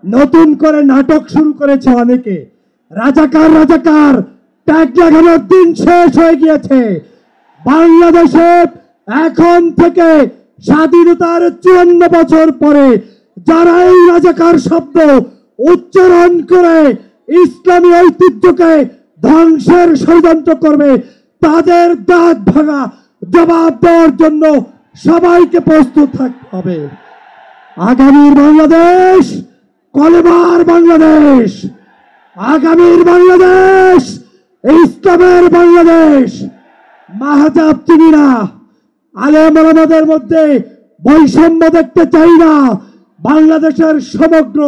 নতুন করে নাটক শুরু করেছে অনেকে। রাজাকার রাজাকার ট্যাগ লাগানোর দিন শেষ হয়ে গিয়েছে। বাংলাদেশে এখন থেকে স্বাধীনতার 54 বছর পরে যারা এই রাজাকার শব্দ উচ্চারণ করে ইসলামী ঐতিহ্যকে ধ্বংসের ষড়যন্ত্র করবে, তাদের দাঁত ভাঙা জবাব দেওয়ার জন্য সবাইকে প্রস্তুত থাকতে হবে। আগামীর বাংলাদেশ কলেমার বাংলাদেশ, আগামীর বাংলাদেশ ইসলামের বাংলাদেশ। মাহজাব চিনি না, আলেম ওলামাদের মধ্যে বৈষম্য দেখতে চাই না। বাংলাদেশের সমগ্র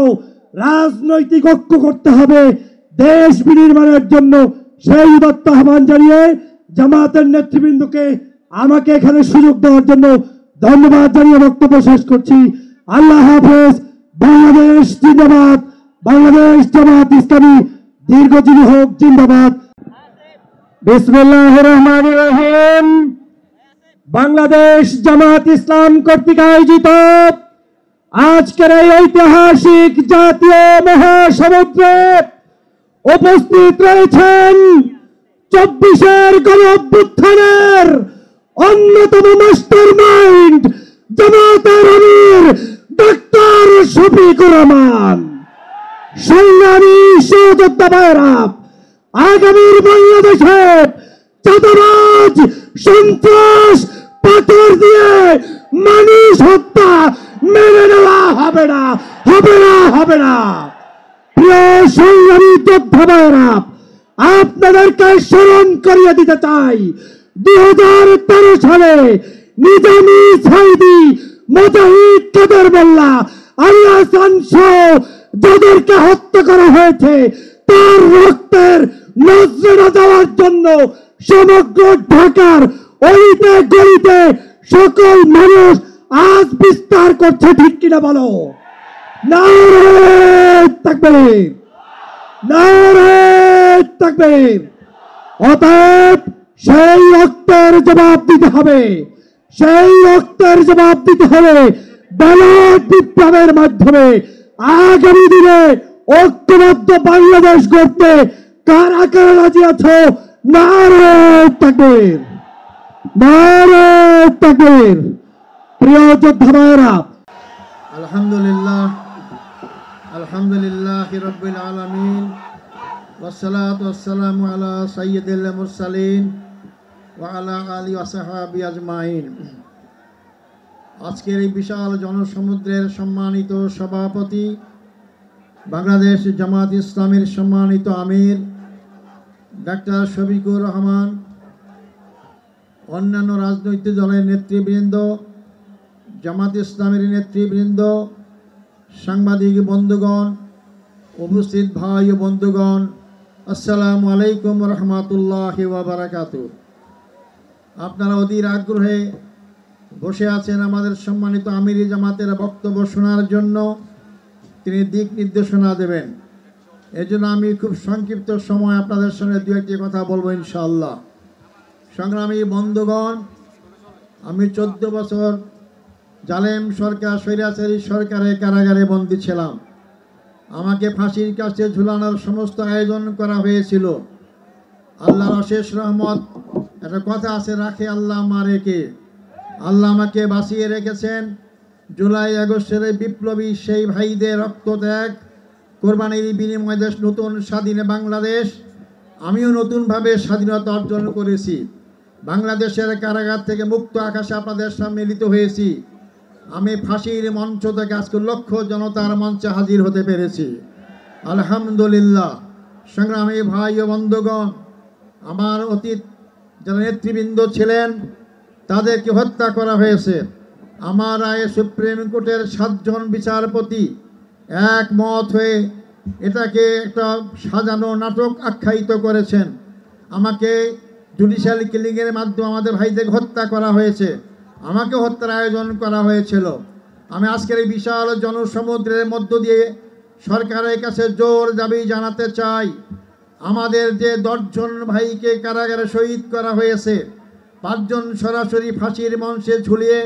রাজনৈতিক ঐক্য করতে হবে দেশ বিনির্মাণের জন্য। সেই উদাত্ত আহ্বান জানিয়ে জামাতের নেতৃবৃন্দকে আমাকে এখানে সুযোগ দেওয়ার জন্য ধন্যবাদ জানিয়ে বক্তব্য শেষ করছি। আল্লাহ হাফেজ। বাংলাদেশ জিন্দাবাদ, বাংলাদেশ জামাত ইসলামী দীর্ঘজীবী হোক, জিন্দাবাদ। বিসমিল্লাহির রহমানির রহিম। বাংলাদেশ জামাত ইসলাম কর্তৃক আয়োজিত আজকের এই ঐতিহাসিক জাতীয় মহাসমুদ্রে উপস্থিত রয়েছেন 24-এর গণ অভ্যুত্থানের অন্যতম মাস্টার মাইন্ড জামাতের আমির ডক্টর শফিকুর রহমান। সংগ্রামী সহযোদ্ধা ভাইয়েরা, আগামীর বাংলাদেশে চাঁদাবাজ, সন্ত্রাস, পাথর দিয়ে মানুষ হত্যা মেনে নেওয়া হবে না, হবে না, হবে না। প্রিয় সংগ্রামী যোদ্ধা ভাইয়েরা, আপনাদেরকে স্মরণ করিয়ে দিতে চাই 2013 সালে নিজামী, সাইদি, মুজাহিদ, কাদের মোল্লা, আল্লাহ সহ যাদেরকে হত্যা করা হয়েছে তার রক্তের নজরে দেওয়ার জন্য সমগ্র ঢাকার অলিতে গলিতে সকল মানুষ আজ বিস্তার করছে। ঠিক কিনা বলো? নারে তাকবীর, নারে তাকবীর। অতএব সেই রক্তের জবাব দিতে হবে, সেই রক্তের জবাব দিতে হবে ব্যালট বিপ্লবের মাধ্যমে। আগামী দিনে ঐক্যবদ্ধ বাংলাদেশ গড়তে কারা কারা রাজি আছো? নারে তাকবীর, নারে তাকবীর। প্রিয় যোদ্ধা ভাইয়েরা, আলহামদুলিল্লাহ, আলহামদুলিল্লাহ রাব্বিল আলামিন, ওয়াসসালাতু ওয়াসসালামু আলা সাইয়্যিদিল মুরসালিন ওয়া আলা আলিহি ওয়া সাহবিহি আজমাইন। আজকের এই বিশাল জনসমুদ্রের সম্মানিত সভাপতি, বাংলাদেশ জামাত ইসলামের সম্মানিত আমির ডাক্তার শফিকুর রহমান, অন্যান্য রাজনৈতিক দলের নেতৃবৃন্দ, জামাত ইসলামের নেতৃবৃন্দ, সাংবাদিক বন্ধুগণ, উপস্থিত ভাই ও বন্ধুগণ, আসসালামু আলাইকুম রহমতুল্লাহি ওয়া বারাকাতুহু। আপনারা অধীর আগ্রহে বসে আছেন আমাদের সম্মানিত আমির জামাতের বক্তব্য শোনার জন্য। তিনি দিক নির্দেশনা দেবেন। এজন্য আমি খুব সংক্ষিপ্ত সময় আপনাদের সঙ্গে দু একটি কথা বলবো ইনশাআল্লাহ। সংগ্রামী বন্ধুগণ, আমি 14 বছর জালেম সরকার, স্বৈরাচারী সরকারের কারাগারে বন্দী ছিলাম। আমাকে ফাঁসির কাছে ঝুলানোর সমস্ত আয়োজন করা হয়েছিল। আল্লাহর অশেষ রহমত, একটা কথা আছে, রাখে আল্লাহ মারে কে। আল্লাহ আমাকে বাঁচিয়ে রেখেছেন। জুলাই আগস্টের বিপ্লবী সেই ভাইদের রক্তত্যাগ, কোরবানির বিনিময়ে দেশ নতুন স্বাধীন বাংলাদেশ, আমিও নতুনভাবে স্বাধীনতা অর্জন করেছি। বাংলাদেশের কারাগার থেকে মুক্ত আকাশে আপনাদের সামনে মিলিত হয়েছি। আমি ফাঁসির মঞ্চ থেকে আজকে লক্ষ জনতার মঞ্চে হাজির হতে পেরেছি, আলহামদুলিল্লাহ। সংগ্রামী ভাই ও বন্ধুগণ, আমার অতীত যারা নেতৃবৃন্দ ছিলেন তাদেরকে হত্যা করা হয়েছে। আমার রায়ে সুপ্রিম কোর্টের 7 জন বিচারপতি একমত হয়ে এটাকে একটা সাজানো নাটক আখ্যায়িত করেছেন। আমাকে জুডিশিয়াল কিলিংয়ের মাধ্যমে আমাদের ভাইদের হত্যা করা হয়েছে, আমাকে হত্যার আয়োজন করা হয়েছিল। আমি আজকের এই বিশাল জনসমুদ্রের মধ্য দিয়ে সরকারের কাছে জোর দাবি জানাতে চাই, আমাদের যে 10 জন ভাইকে কারাগারে শহীদ করা হয়েছে, 5 জন সরাসরি ফাঁসির মঞ্চে ঝুলিয়ে,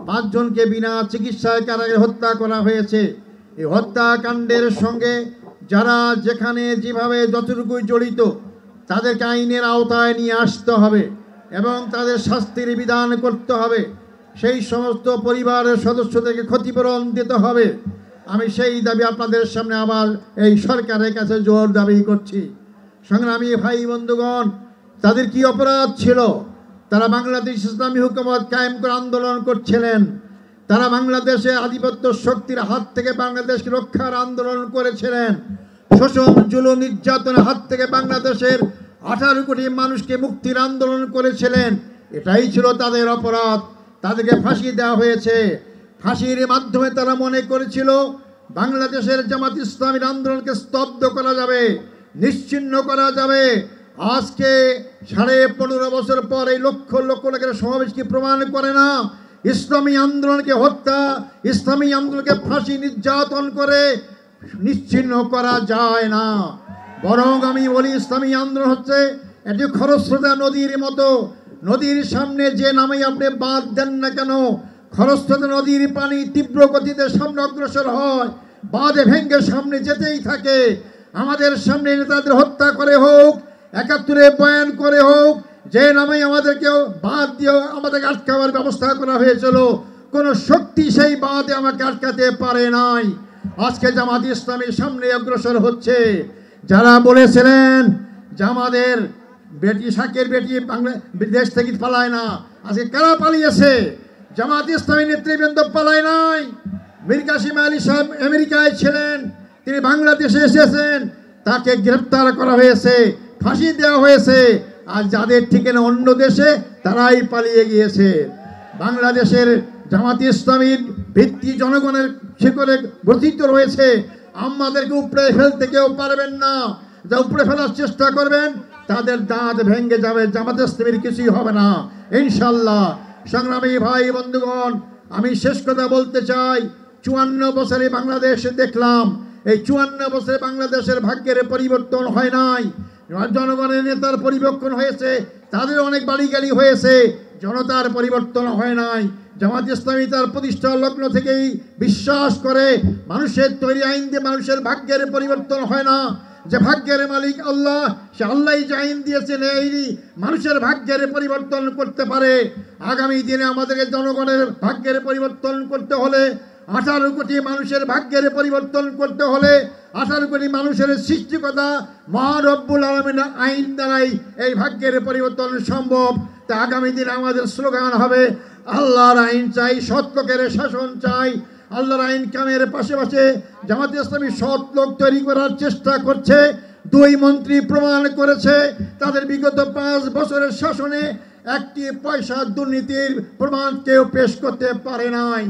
5 জনকে বিনা চিকিৎসায় কারাগারে হত্যা করা হয়েছে। এই হত্যাকাণ্ডের সঙ্গে যারা যেখানে যেভাবে যতটুকু জড়িত তাদেরকে আইনের আওতায় নিয়ে আসতে হবে এবং তাদের শাস্তির বিধান করতে হবে। সেই সমস্ত পরিবারের সদস্যদেরকে ক্ষতিপূরণ দিতে হবে। আমি সেই দাবি আপনাদের সামনে আবার এই সরকারের কাছে জোর দাবি করছি। সংগ্রামী ভাই বন্ধুগণ, তাদের কি অপরাধ ছিল? তারা বাংলাদেশ ইসলামী হুকুমত কায়েম করে আন্দোলন করছিলেন। তারা বাংলাদেশে আধিপত্য শক্তির হাত থেকে বাংলাদেশকে রক্ষার আন্দোলন করেছিলেন। শোষণ জুলুম নির্যাতনের হাত থেকে বাংলাদেশের 18 কোটি মানুষকে মুক্তির আন্দোলন করেছিলেন। এটাই ছিল তাদের অপরাধ। তাদেরকে ফাঁসি দেওয়া হয়েছে। ফাঁসির মাধ্যমে তারা মনে করেছিল বাংলাদেশের জামাত ইসলামীর আন্দোলনকে স্তব্ধ করা যাবে, নিশ্চিহ্ন করা যাবে। আজকে 15.5 বছর পর এই লক্ষ লক্ষ লোকের সমাবেশ কি প্রমাণ করে না ইসলামী আন্দোলনকে হত্যা, ইসলামী আন্দোলনকে ফাঁসি নির্যাতন করে নিশ্চিহ্ন করা যায় না? বরং আমি বলি ইসলামী আন্দোলন হচ্ছে এটি খরস্রোতা নদীর মতো। নদীর সামনে যে নামে আপনি বাঁধ দেন না কেন, খরস্রোতা নদীর পানি তীব্র গতিতে সামনে অগ্রসর হয়, বাঁধে ভেঙ্গে সামনে যেতেই থাকে। আমাদের সামনে নেতাদের হত্যা করে হোক, 71-এ বয়ান করে হোক, যে নামে আমাদেরকে বাঁধ দিয়ে আমাদেরকে আটকাবার ব্যবস্থা করা হয়েছিল, কোনো শক্তি সেই বাঁধে আমাকে আটকাতে পারে নাই। আজকে জামাত ইসলামীর সামনে অগ্রসর হচ্ছে। যারা বলেছিলেন যে আমাদের বেটি শাকের বেটি দেশ থেকে পালায় না, আজকে কারা পালিয়েছে? জামাত ইসলামী নেতৃবৃন্দ পালায় নাই। মীর কাসিম আলী সাহেব আমেরিকায় ছিলেন, তিনি বাংলাদেশে এসেছেন, তাকে গ্রেপ্তার করা হয়েছে, ফাঁসি দেওয়া হয়েছে। আর যাদের ঠিকানা অন্য দেশে, তারাই পালিয়ে গিয়েছে। বাংলাদেশের জামাত ইসলামীর ভিত্তি জনগণের শিকড়ে গঠিত রয়েছে। আমাদেরকে উপড়ে ফেলতে কেউ পারবেন না। যা উপড়ে ফেলার চেষ্টা করবেন তাদের দাঁত ভেঙে যাবে। জামাত ইসলামীর কিছুই হবে না ইনশাল্লাহ। সংগ্রামী ভাই বন্ধুগণ, আমি শেষ কথা বলতে চাই, 54 বছরে বাংলাদেশে দেখলাম, এই 54 বছরে বাংলাদেশের ভাগ্যের পরিবর্তন হয় নাই। জনগণের নেতার পরিবর্তন হয়েছে, তাদের অনেক বাড়ি গাড়ি হয়েছে, জনতার পরিবর্তন হয় নাই। জামাত ইসলামী তার প্রতিষ্ঠার লগ্ন থেকেই বিশ্বাস করে মানুষের তৈরি আইন দিয়ে মানুষের ভাগ্যের পরিবর্তন হয় না। যে ভাগ্যের মালিক আল্লাহ, সে আল্লাহই যে আইন দিয়েছেন এই মানুষের ভাগ্যের পরিবর্তন করতে পারে। আগামী দিনে আমাদেরকে জনগণের ভাগ্যের পরিবর্তন করতে হলে, 18 কোটি মানুষের ভাগ্যের পরিবর্তন করতে হলে, 18 কোটি মানুষের সৃষ্টিকতা মহান রব্বুল আলামিনের আইন দ্বারাই এই ভাগ্যের পরিবর্তন সম্ভব। তা আগামী দিনে আমাদের স্লোগান হবে, আল্লাহর আইন চাই, সৎ লোকের শাসন চাই। আল্লাহর আইন কামের পাশে জামাত ইসলামী সৎ লোক তৈরি করার চেষ্টা করছে। 2 মন্ত্রী প্রমাণ করেছে তাদের বিগত 5 বছরের শাসনে একটি পয়সা দুর্নীতির প্রমাণ কেউ পেশ করতে পারে নাই।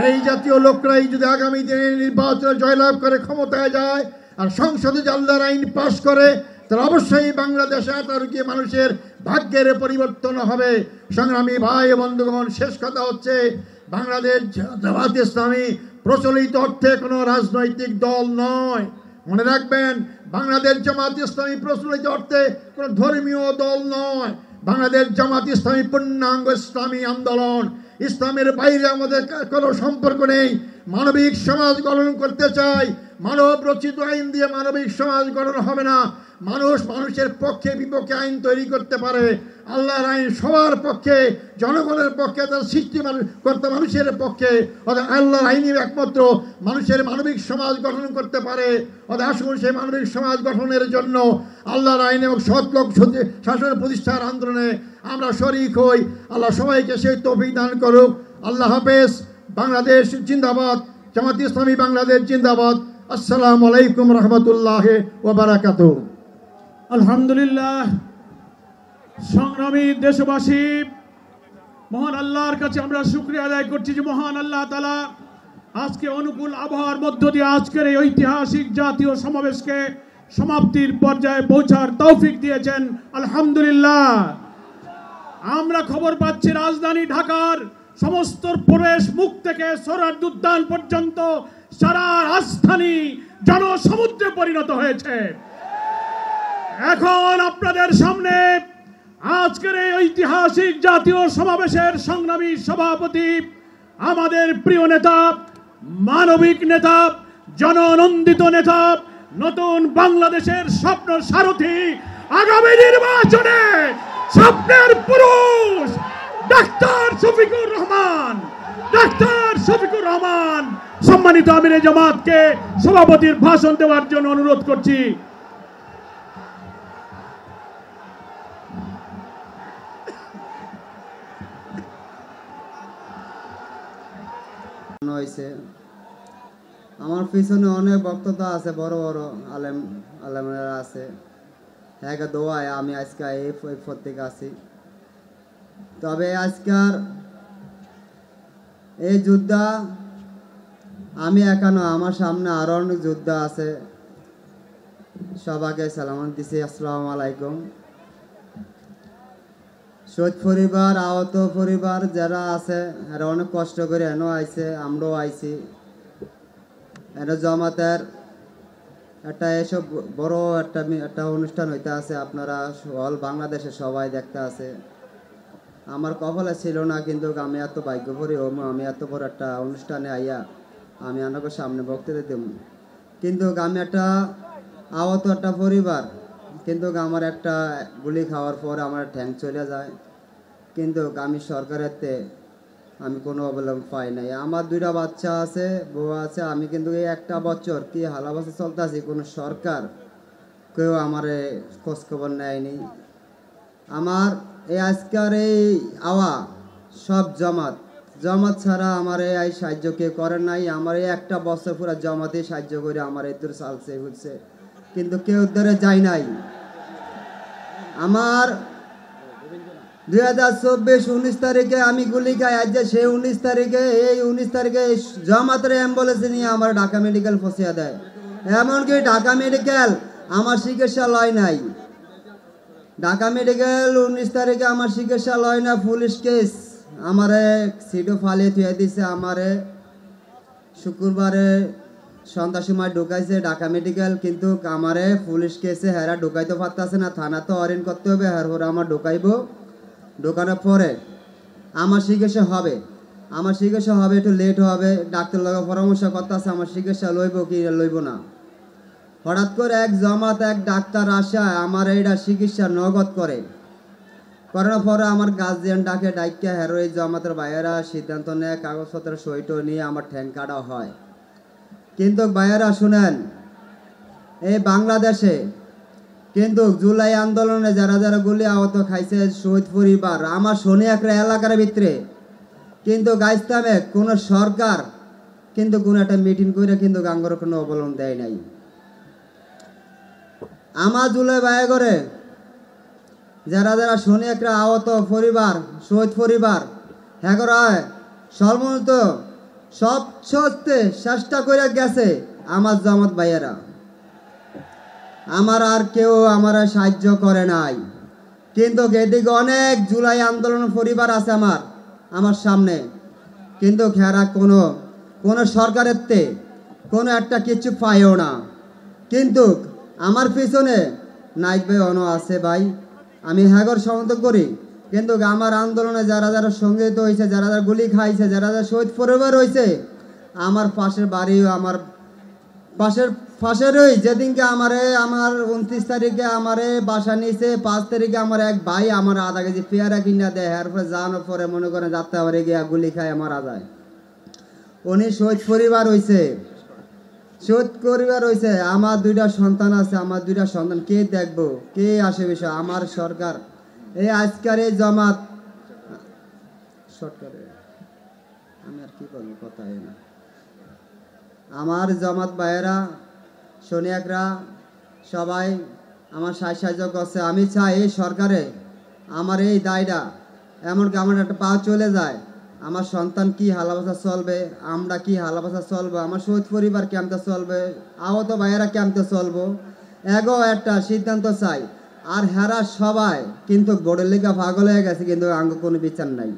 এই জাতীয় লোকরাই যদি আগামী দিনে নির্বাচনে জয়লাভ করে ক্ষমতায় যায় আর সংসদে আল্লাহর আইন পাশ করে, তাহলে অবশ্যই বাংলাদেশে 18 কোটি মানুষের ভাগ্যের পরিবর্তন হবে। সংগ্রামী ভাই বন্ধুগণ, শেষ কথা হচ্ছে, বাংলাদেশ জামাত ইসলামী প্রচলিত অর্থে কোনো রাজনৈতিক দল নয়। মনে রাখবেন, বাংলাদেশ জামাত ইসলামী প্রচলিত অর্থে কোনো ধর্মীয় দল নয়। বাংলাদেশ জামাত ইসলামী পূর্ণাঙ্গ ইসলামী আন্দোলন। ইসলামের বাইরে আমাদের কোনো সম্পর্ক নেই। মানবিক সমাজ গঠন করতে চাই। মানব রচিত আইন দিয়ে মানবিক সমাজ গঠন হবে না। মানুষ মানুষের পক্ষে বিপক্ষে আইন তৈরি করতে পারে। আল্লাহর আইন সবার পক্ষে, জনগণের পক্ষে, তার সৃষ্টিকর্তা মানুষের পক্ষে। অর্থাৎ আল্লাহর আইনই একমাত্র মানুষের মানবিক সমাজ গঠন করতে পারে। অর্থাৎ আসুন সেই মানবিক সমাজ গঠনের জন্য আল্লাহর আইন এবং সৎ লোক শাসন প্রতিষ্ঠার আন্দোলনে আমরা শরীক হই। আল্লাহ সবাইকে সেই তৌফিক দান করুক। আল্লাহ হাফেজ। বাংলাদেশ জিন্দাবাদ। জামাত ইসলামী বাংলাদেশ জিন্দাবাদ। আসসালামু আলাইকুম রহমতুল্লাহ ওয়া বারাকাতুহু। আলহামদুলিল্লাহ। সংগ্রামী দেশবাসী, মহান আল্লাহর কাছে আমরা শুকরিয়া আদায় করছি যে মহান আল্লাহ তাআলা আজকে অনুকূল আবহাওয়ার মধ্য দিয়ে আজকের এই ঐতিহাসিক জাতীয় সমাবেশকে সমাপ্তির পর্যায়ে পৌঁছার তৌফিক দিয়েছেন। আলহামদুলিল্লাহ। আমরা খবর পাচ্ছি রাজধানী ঢাকার সমস্ত প্রবেশ মুখ থেকে সোহরাওয়ার্দী উদ্যান পর্যন্ত সারা রাজধানী জনসমুদ্রে পরিণত হয়েছে। এখন আপনাদের সামনে আজকের এই ঐতিহাসিক জাতীয় সমাবেশের সংগ্রামী সভাপতি, আমাদের প্রিয় নেতা, মানবিক নেতা, জননন্দিত নেতা, নতুন বাংলাদেশের স্বপ্ন সারথী, আগামী নির্বাচনে স্বপ্নের পুরুষ ডাক্তার শফিকুর রহমান। সম্মানিত আমিরে জামাতকে সভাপতির ভাষণ দেওয়ার জন্য অনুরোধ করছি। আমার পিছনে অনেক বক্তব্য আছে, বড় বড় আলেমরা আছে, হ্যাঁ দোয়ায় আমি আজকে এই পদ থেকে আছি। তবে আজকার এই যোদ্ধা আমি একানো, আমার সামনে আরো অনেক যোদ্ধা আছে। সবাইকে সালাম দিছি, আসসালামু আলাইকুম। শহীদ পরিবার, আহত পরিবার যারা আছে এরা অনেক কষ্ট করে এনো আইছে, আমরাও আইছি। এটা জামাতের একটা এসব বড় একটা অনুষ্ঠান হইতে আছে, আপনারা অল বাংলাদেশে সবাই দেখতে আছে। আমার কপালে ছিল না, কিন্তু আমি এত ভাগ্যভরি হম, আমি এত বড় একটা অনুষ্ঠানে আইয়া আমি আপনাকে সামনে বক্তৃতা দেব। কিন্তু আমি একটা আহত একটা পরিবার, কিন্তু আমার একটা গুলি খাওয়ার পর আমার ঠ্যাং চলে যায়, কিন্তু আমি সরকারেরতে আমি কোনো অবলম্বন পাই নাই। আমার দুইটা বাচ্চা আছে, বউ আছে, আমি কিন্তু এই একটা বছর কি হালাবাসা চলতে আছি, কোনো সরকার কেউ আমারে খোঁজখবর নেয়নি। আমার এই আজকের এই আওয়া সব জমাত ছাড়া আমার এই সাহায্য কেউ করেন নাই। আমার এই একটা বছর পুরো জমাতে সাহায্য করে আমার এই তোর চালছে হচ্ছে, কিন্তু কেউ ধরে যায় নাই। আমার 2024 19 তারিখে আমি গুলি খাই, আজ সেই 19 তারিখে জামাতের অ্যাম্বুলেন্সে নিয়ে আমার ঢাকা মেডিকেল পৌঁছিয়ে দেয়। এমনকি ঢাকা মেডিকেল আমার চিকিৎসা লয় নাই। ঢাকা মেডিকেল 19 তারিখে আমার চিকিৎসা লয় না, পুলিশ কেস আমারে সিটও ফালিয়ে থুয়ে দিছে। আমারে শুক্রবারে সন্ধ্যার সময় ঢুকাইছে ঢাকা মেডিকেল, কিন্তু আমারে পুলিশ কেসে হেরা ঢুকাইতে পারতেছে না, থানা তো অরিন করতে হবে, হের পরে আমার ঢুকাইব। ঢোকানোর পরে আমার চিকিৎসা হবে, একটু লেট হবে, ডাক্তার লগে পরামর্শ করতেছে আমার চিকিৎসা লইব কি লইব না। হঠাৎ করে এক জমাত এক ডাক্তার আসা আমার এইটা চিকিৎসা নগদ করার পরে আমার গার্জিয়ান ডাকিয়া হেরো এই জমাতের ভাইয়েরা সিদ্ধান্ত নেয়, কাগজপত্র সইটো নিয়ে আমার ঠ্যাং কাটা হয়। কিন্তু ভাইয়েরা শুনেন, এই বাংলাদেশে কিন্তু জুলাই আন্দোলনে যারা যারা গুলি আহত খাইছে শহীদ পরিবার, আমার শনি একটা এলাকার ভিতরে কিন্তু গাইস্তামে কোনো সরকার কিন্তু কোনো একটা মিটিং করে কিন্তু গাঙ্গর কোনো অবলম্বন দেয় নাই। আমার জুলাই ভাইয়া করে যারা যারা শনি একটা আহত পরিবার শহীদ পরিবার হ্যাঁ হয় সর্বমত সব চেষ্টা করে গেছে আমার জামাত ভাইয়েরা, আমার আর কেউ আমার সাহায্য করে নাই। কিন্তু এদিকে অনেক জুলাই আন্দোলন পরিবার আছে আমার সামনে, কিন্তু খেরা কোনো সরকারের কোনো একটা কিছু পায়ও না। কিন্তু আমার পিছনে নাইট ভাই অন আছে ভাই, আমি হ্যাগর সমর্থন করি, কিন্তু আমার আন্দোলনে যারা যারা সংগঠিত হয়েছে, যারা যারা গুলি খাইছে, যারা যারা শহীদ পরিবার হয়েছে, আমার পাশের বাড়ি আমার পাশেরই যেদিনকে আমার 29 তারিখে আমারে বাসা নিয়েছে, 5 তারিখে আমার এক ভাই আমার আধা কেজি পেয়ারা কিনা দেয়, এরপরে যাওয়ানোর পরে মনে করেন যাত্রা বাড়ি গিয়া গুলি খায় মারা যায়। উনি শহীদ পরিবার হয়েছে। আমার 2টা সন্তান আছে, আমার 2টা সন্তান কে দেখবো, কে আসে বিষয়? আমার সরকার এই আজকের এই জামাত সরকারে আমি আর কি বলবো, কথা না। আমার জামাত ভাইয়েরা সোনিয়াকরা সবাই আমার সাহায্য করছে। আমি চাই এই সরকারে আমার এই দায়টা এমনকি আমার একটা পা চলে যায়, আমার সন্তান কি হালাবাসা চলবে, আমরা কি হালাবাসা চলবো, আমার শহীদ পরিবার কেমতে চলবে, আহত ভাইয়েরা কেমতে চলবো, এগো একটা সিদ্ধান্ত চাই। আর হেরা সবাই কিন্তু বোর্ডের লেখা পাগল হয়ে গেছে, কিন্তু আঙ্গ কোনো বিচার নাই।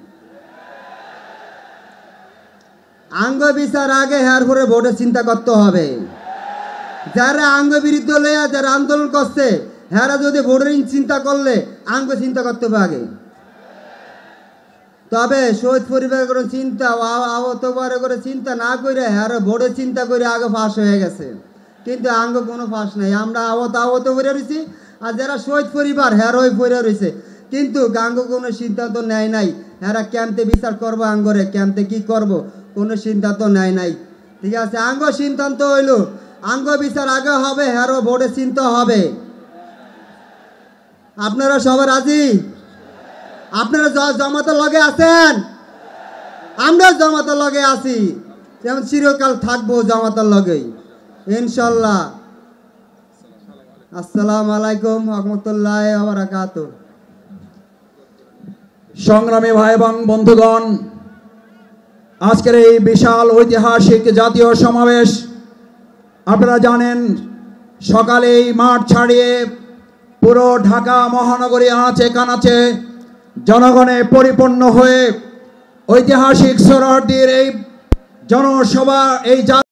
আঙ্গ বিচার আগে হের পরে বোর্ডে চিন্তা করতে হবে। যারা আঙ্গ বিরুদ্ধে লইয়া যারা আন্দোলন করছে হেরা যদি বোর্ডের চিন্তা করলে আঙ্গ চিন্তা করতে হবে আগে। তবে শহীদ পরিবার করে চিন্তা আহত করে চিন্তা না করে আর বোর্ডে চিন্তা করে আগে ফাঁস হয়ে গেছে, কিন্তু আঙ্গ কোনো ফাঁস নাই। আমরা আহত করে রয়েছি, আর যারা শহীদ পরিবার হ্যারোই পড়ে রয়েছে, কিন্তু আঙ্গ কোনো সিদ্ধান্ত নেয় নাই। হ্যাঁ ক্যাম্পে বিচার করবো, আঙ্গরে ক্যাম্পে কি করব কোনো সিদ্ধান্ত নেয় নাই। ঠিক আছে, আঙ্গ সিদ্ধান্ত হইল আঙ্গ বিচার আগে হবে, হ্যারো বোর্ডে চিন্তা হবে। আপনারা সবাই রাজি? আপনারা জামাতের লগে আছেন? আমরা জামাতের লগে আছি, যেমন চিরকাল থাকবো জামাতের লগেই ইনশাল্লাহ। আসসালামু আলাইকুম রহমতুল্লাহি ওয়া বারাকাতুহু। সংগ্রামী ভাই এবং বন্ধুগণ, আজকের এই বিশাল ঐতিহাসিক জাতীয় সমাবেশ আপনারা জানেন, সকালেই মাঠ ছাড়িয়ে পুরো ঢাকা মহানগরী আনাচে কানাচে জনগণে পরিপূর্ণ হয়ে ঐতিহাসিক সোহরাওয়ার্দীর এই জনসভা, এই